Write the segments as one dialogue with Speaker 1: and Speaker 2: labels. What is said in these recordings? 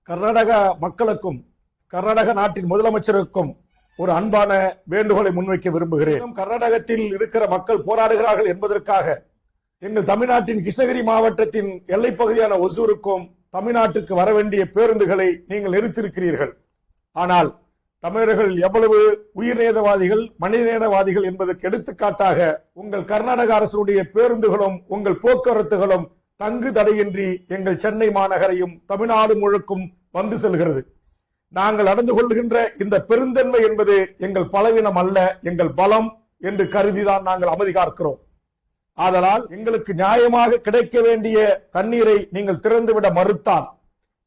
Speaker 1: கர்நாடக மக்களுக்கும் கர்நாடக நாட்டின் முதலமைச்சருக்கும் ஒரு அன்பான வேண்டுகோளை முன்வைக்க விரும்புகிறேன். கர்நாடகத்தில் இருக்கிற மக்கள் போராடுகிறார்கள் என்பதற்காக எங்கள் தமிழ்நாட்டின் கிருஷ்ணகிரி மாவட்டத்தின் எல்லைப் பகுதியான ஒசூருக்கும் தமிழ்நாட்டுக்கு வர வேண்டிய பேருந்துகளை நீங்கள் நிறுத்தியிருக்கிறீர்கள். ஆனால் தமிழர்கள் எவ்வளவு உயிர்நேதவாதிகள் மனிதநேயவாதிகள் என்பதற்கு எடுத்துக்காட்டாக உங்கள் கர்நாடக அரசுடைய பேருந்துகளும் உங்கள் போக்குவரத்துகளும் தங்கு தடையின்றி எங்கள் சென்னை மாநகரையும் தமிழ்நாடு முழுக்கும் வந்து செல்கிறது. நாங்கள் நடந்து கொள்கின்ற இந்த பெருந்தன்மை என்பது எங்கள் பலவீனம் அல்ல, எங்கள் பலம் என்று கருதிதான் நாங்கள் அமைதி காக்கிறோம். ஆதலால் எங்களுக்கு நியாயமாக கிடைக்க வேண்டிய தண்ணீரை நீங்கள் திறந்துவிட மறுத்தால்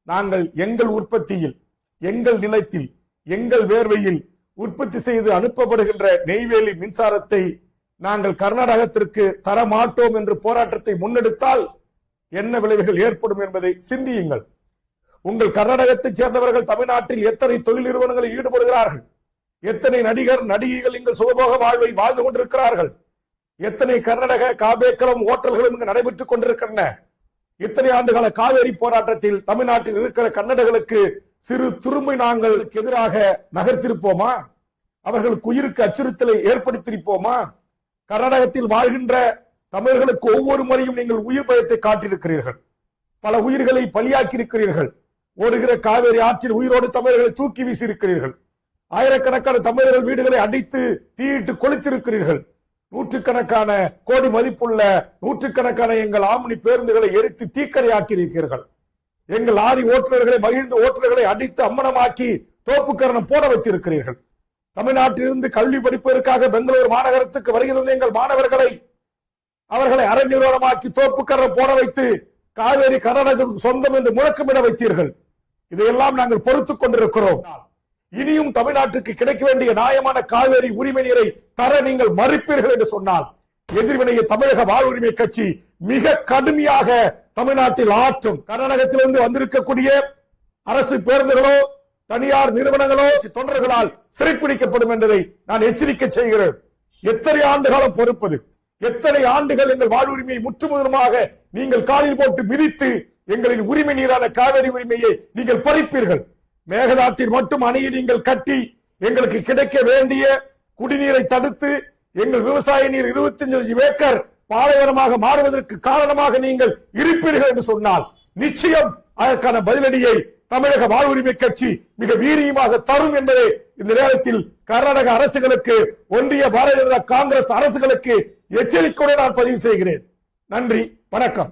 Speaker 1: நாங்கள் எங்கள் உற்பத்தியில், எங்கள் நிலத்தில், எங்கள் வேர்வையில் உற்பத்தி செய்து அனுப்பப்படுகின்ற நெய்வேலி மின்சாரத்தை நாங்கள் கர்நாடகத்திற்கு தர மாட்டோம் என்று போராட்டத்தை முன்னெடுத்தால் என்ன விளைவுகள் ஏற்படும் என்பதை சிந்தியுங்கள். உங்கள் கர்நாடகத்தைச் சேர்ந்தவர்கள் தமிழ்நாட்டில் எத்தனை தொழில் நிறுவனங்களில் ஈடுபடுகிறார்கள், எத்தனை நடிகர் நடிகைகள் இங்கு சுகபோக வாழ்வை வாழ்ந்து கொண்டிருக்கிறார்கள், எத்தனை கர்நாடக காபேக்களும் ஓட்டல்களும் இங்கு நடைபெற்றுக் கொண்டிருக்கின்றன. இத்தனை ஆண்டுகால காவேரி போராட்டத்தில் தமிழ்நாட்டில் இருக்கிற கன்னடர்களுக்கு சிறு துரும்பை நாங்கள் எதிராக நகர்த்திருப்போமா? அவர்களுக்கு உயிருக்கு அச்சுறுத்தலை ஏற்படுத்தியிருப்போமா? கர்நாடகத்தில் வாழ்கின்ற தமிழர்களுக்கு ஒவ்வொரு முறையும் நீங்கள் உயிர் பயத்தை காட்டியிருக்கிறீர்கள். பல உயிர்களை பலியாக்கி இருக்கிறீர்கள். ஓடுகிற காவேரி ஆற்றில் உயிரோடு தமிழர்களை தூக்கி வீசி இருக்கிறீர்கள். ஆயிரக்கணக்கான தமிழர்கள் வீடுகளை அடித்து தீயிட்டு கொளுத்திருக்கிறீர்கள். நூற்றுக்கணக்கான கோடி மதிப்புள்ள நூற்றுக்கணக்கான எங்கள் ஆம்னி பேருந்துகளை எரித்து தீக்கரையாக்கி இருக்கிறீர்கள். எங்கள் லாரி ஓட்டுநர்களை, மகிழ்ந்த ஓட்டுநர்களை அடித்து அம்மனமாக்கி தோப்புக்கரணம் போட வைத்திருக்கிறீர்கள். தமிழ்நாட்டிலிருந்து கல்வி படிப்பதற்காக பெங்களூரு மாநகரத்துக்கு வருகின்ற எங்கள் மாணவர்களை அவர்களை அரை நிறுவனமாக்கி தோப்புக்கரணம் போட வைத்து காவேரி கர்நாடகத்துக்கு சொந்தம் என்று முழக்கமிட வைத்தீர்கள். இதையெல்லாம் நாங்கள் பொறுத்துக் கொண்டிருக்கிறோம். இனியும் தமிழ்நாட்டுக்கு கிடைக்க வேண்டிய நியாயமான காவேரி உரிமை நீரை தர நீங்கள் மறுப்பீர்கள் என்று சொன்னால் எதிர்வினையை தமிழக வாழ்வுரிமை கட்சி மிக கடுமையாக தமிழ்நாட்டில் ஆற்றும். கர்நாடகத்திலிருந்து வந்திருக்கக்கூடிய அரசு பேருந்துகளோ தனியார் நிறுவனங்களோ தொண்டர்களால் சிறைப்பிடிக்கப்படும் என்பதை நான் எச்சரிக்கை செய்கிறேன். எத்தனை ஆண்டு காலம் பொறுப்பது? எத்தனை ஆண்டுகள் எங்கள் வாழ்வுரிமையை முற்றுமுதலுமாக நீங்கள் காலில் போட்டு மிதித்து எங்களின் உரிமை நீரான காவேரி உரிமையை நீங்கள் பறிப்பீர்கள். மேகதாட்டில் மட்டும் அணையை நீங்கள் கட்டி எங்களுக்கு கிடைக்க வேண்டிய குடிநீரை தடுத்து எங்கள் விவசாய நீர் 25 ஏக்கர் பாலைவனமாக மாறுவதற்கு காரணமாக நீங்கள் இருப்பீர்கள் என்று சொன்னால் நிச்சயம் அதற்கான பதிலடியை தமிழக வாழ்வுரிமை கட்சி மிக வீரியமாக தரும் என்பதை இந்த நேரத்தில் கர்நாடக அரசுகளுக்கு, ஒன்றிய பாரதிய ஜனதா காங்கிரஸ் அரசுகளுக்கு எச்சரிக்கையோடு நான் பதிவு செய்கிறேன். நன்றி, வணக்கம்.